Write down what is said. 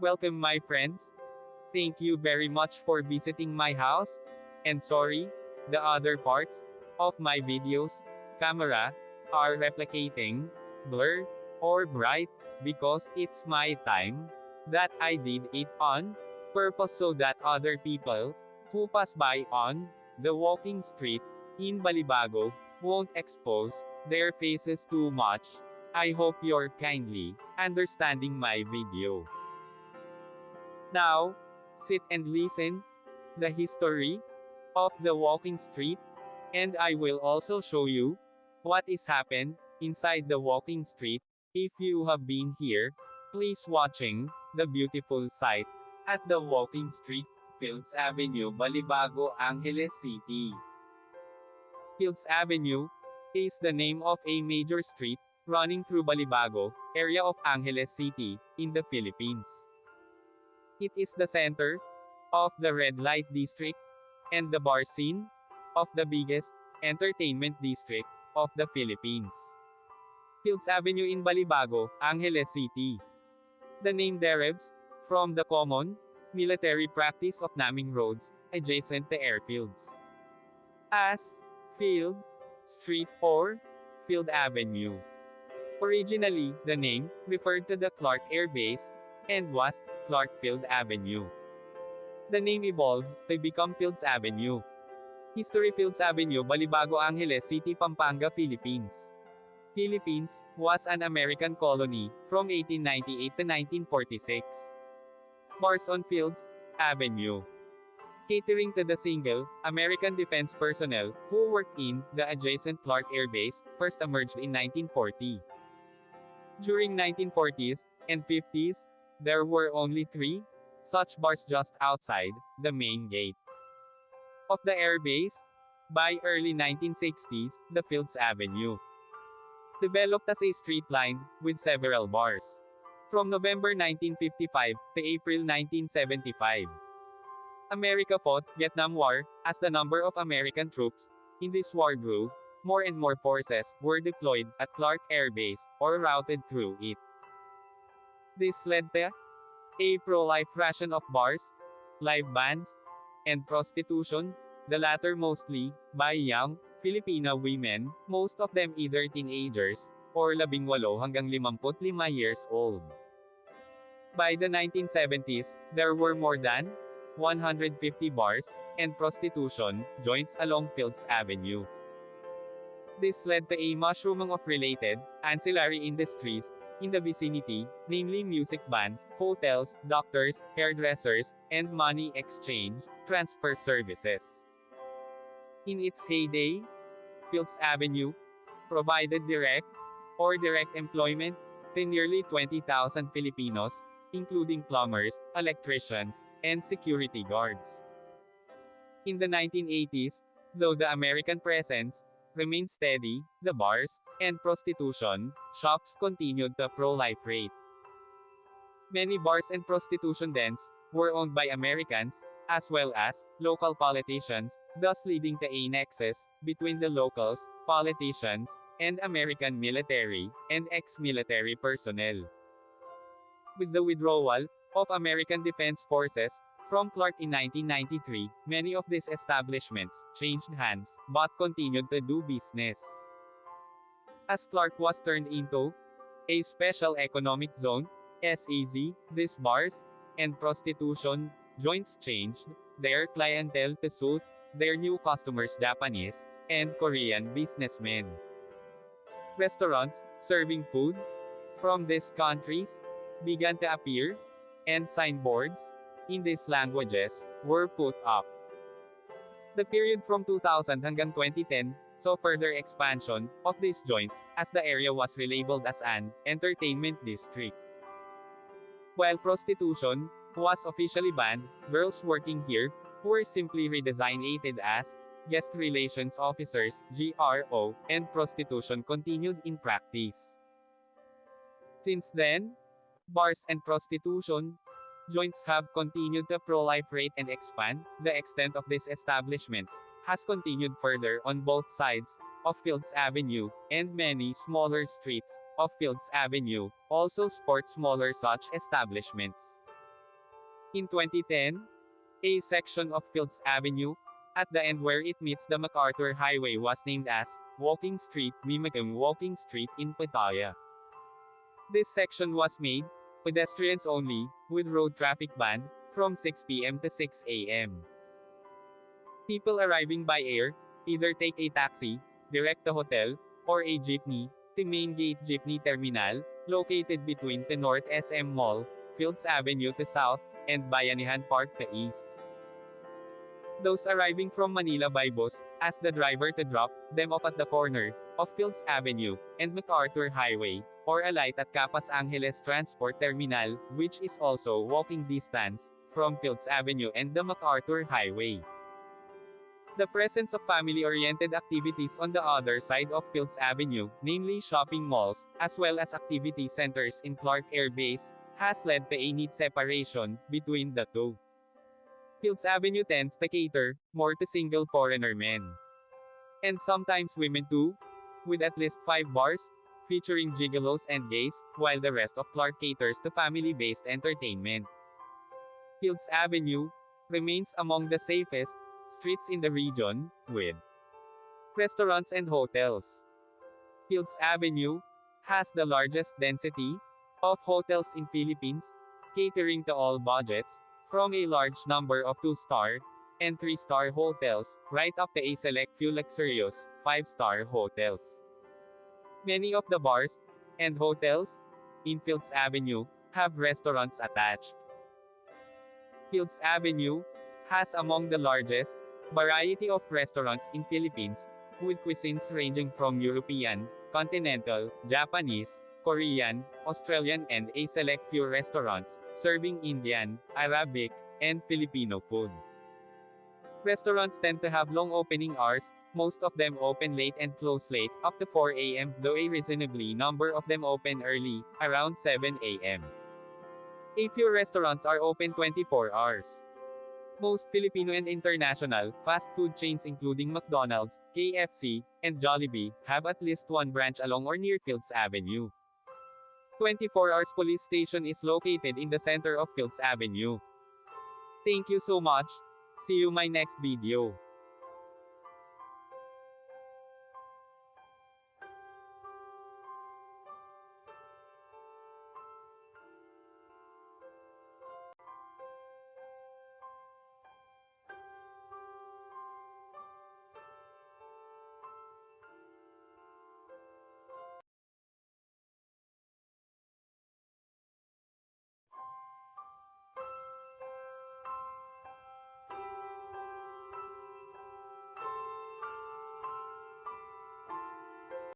Welcome my friends. Thank you very much for visiting my house. And sorry, the other parts of my videos, camera, are replicating, blur, or bright, because it's my time that I did it on purpose so that other people who pass by on the walking street in Balibago won't expose their faces too much. I hope you're kindly understanding my video. Now, sit and listen the history of the walking street, and I will also show you what is happened inside the walking street. If you have been here, please watching the beautiful sight at the walking street, Fields Avenue, Balibago, Angeles City. Fields Avenue is the name of a major street running through Balibago area of Angeles City in the Philippines. It is the center of the red light district and the bar scene of the biggest entertainment district of the Philippines. Fields Avenue in Balibago, Angeles City. The name derives from the common military practice of naming roads adjacent to airfields as Field Street or Field Avenue. Originally, the name referred to the Clark Air Base and was Clark Field Avenue. The name evolved to become Fields Avenue. History: Fields Avenue, Balibago, Angeles City, Pampanga, Philippines. Philippines was an American colony from 1898 to 1946. Bars on Fields Avenue. Catering to the single American defense personnel who worked in the adjacent Clark Air Base, first emerged in 1940. During 1940s and 50s, there were only 3 such bars just outside the main gate of the airbase. By early 1960s, the Fields Avenue developed as a street line with several bars. From November 1955 to April 1975, America fought Vietnam War. As the number of American troops in this war grew, more and more forces were deployed at Clark Air Base or routed through it. This led to a pro-life ration of bars, live bands, and prostitution, the latter mostly by young Filipino women, most of them either teenagers or 18 hanggang 55 years old. By the 1970s, there were more than 150 bars and prostitution joints along Fields Avenue. This led to a mushrooming of related ancillary industries in the vicinity, namely music bands, hotels, doctors, hairdressers, and money exchange transfer services. In its heyday, Fields Avenue provided direct or direct employment to nearly 20,000 Filipinos, including plumbers, electricians, and security guards. In the 1980s, though the American presence remained steady, the bars and prostitution shops continued to proliferate. Many bars and prostitution dens were owned by Americans, as well as local politicians, thus leading to a nexus between the locals, politicians, and American military and ex-military personnel. With the withdrawal of American Defense Forces from Clark in 1993, many of these establishments changed hands, but continued to do business. As Clark was turned into a Special Economic Zone, SEZ, these bars and prostitution joints changed their clientele to suit their new customers, Japanese and Korean businessmen. Restaurants serving food from these countries began to appear, and signboards in these languages were put up. The period from 2000 hanggang 2010 saw further expansion of these joints, as the area was relabeled as an entertainment district. While prostitution was officially banned, girls working here were simply redesignated as guest relations officers, GRO, and prostitution continued in practice. Since then, bars and prostitution joints have continued to proliferate and expand. The extent of these establishments has continued further on both sides of Fields Avenue, and many smaller streets of Fields Avenue also sport smaller such establishments. In 2010, a section of Fields Avenue, at the end where it meets the MacArthur Highway was named as Walking Street, mimicking Walking Street in Pattaya. This section was made pedestrians only, with road traffic banned from 6 p.m. to 6 a.m. People arriving by air either take a taxi, direct to hotel, or a jeepney, to Main Gate Jeepney Terminal, located between the North SM Mall, Fields Avenue to South, and Bayanihan Park to East. Those arriving from Manila by bus, ask the driver to drop them off at the corner of Fields Avenue and MacArthur Highway, or alight at Capas Angeles Transport Terminal, which is also walking distance from Fields Avenue and the MacArthur Highway. The presence of family-oriented activities on the other side of Fields Avenue, namely shopping malls, as well as activity centers in Clark Air Base, has led to a neat separation between the two. Fields Avenue tends to cater more to single foreigner men. And sometimes women too, with at least 5 bars, featuring gigolos and gays, while the rest of Clark caters to family-based entertainment. Fields Avenue remains among the safest streets in the region, with restaurants and hotels. Fields Avenue has the largest density of hotels in Philippines, catering to all budgets, from a large number of 2-star and 3-star hotels, right up to a select few luxurious 5-star hotels. Many of the bars and hotels in Fields Avenue have restaurants attached. Fields Avenue has among the largest variety of restaurants in Philippines, with cuisines ranging from European, continental, Japanese, Korean, Australian and a select few restaurants, serving Indian, Arabic, and Filipino food. Restaurants tend to have long opening hours, most of them open late and close late, up to 4 a.m., though a reasonably number of them open early, around 7 a.m. A few restaurants are open 24 hours. Most Filipino and international fast food chains including McDonald's, KFC, and Jollibee have at least one branch along or near Fields Avenue. 24 Hours Police Station is located in the center of Fields Avenue. Thank you so much. See you my next video.